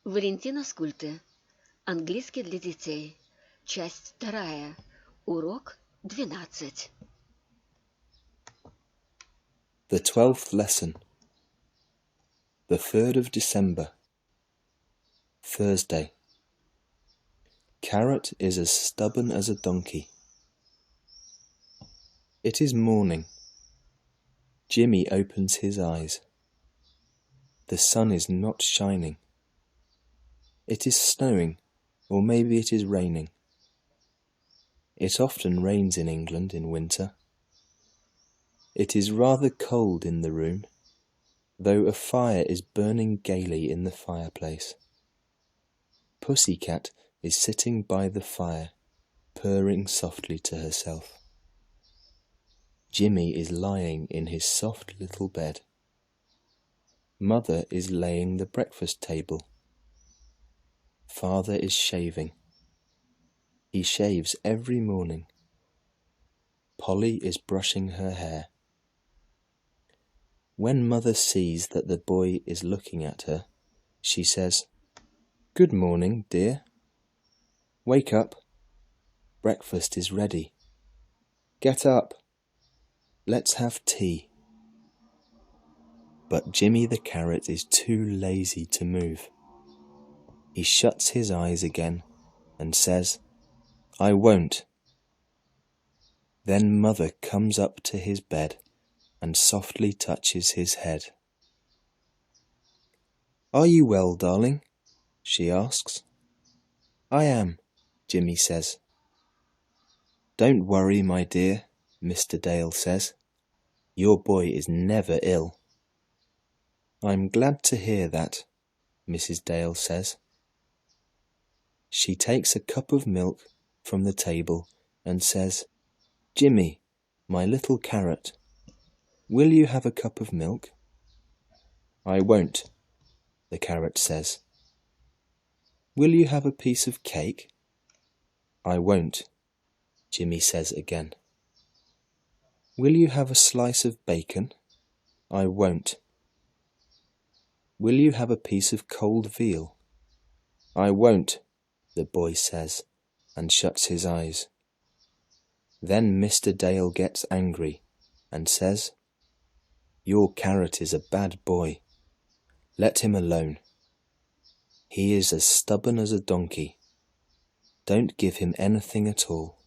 Валентина Скультэ. Английский для детей. Часть 2. Урок 12. The 12th lesson. The 3rd of December. Thursday. Carrot is as stubborn as a donkey. It is morning. Jimmy opens his eyes. The sun is not shining. It is snowing, or maybe it is raining. It often rains in England in winter. It is rather cold in the room, though a fire is burning gaily in the fireplace. Pussycat is sitting by the fire, purring softly to herself. Jimmy is lying in his soft little bed. Mother is laying the breakfast table. Father is shaving. He shaves every morning. Polly is brushing her hair. When Mother sees that the boy is looking at her, she says, "Good morning, dear. Wake up. Breakfast is ready. Get up. Let's have tea." But Jimmy the carrot is too lazy to move. He shuts his eyes again and says, "I won't." Then Mother comes up to his bed and softly touches his head. "Are you well, darling?" she asks. "I am," Jimmy says. "Don't worry, my dear," Mr. Dale says. "Your boy is never ill." "I'm glad to hear that," Mrs. Dale says. She takes a cup of milk from the table and says, "Jimmy, my little carrot, will you have a cup of milk?" "I won't," the carrot says. "Will you have a piece of cake?" "I won't," Jimmy says again. "Will you have a slice of bacon?" "I won't." "Will you have a piece of cold veal?" "I won't," the boy says, and shuts his eyes. Then Mr. Dale gets angry and says, "Your carrot is a bad boy. Let him alone. He is as stubborn as a donkey. Don't give him anything at all."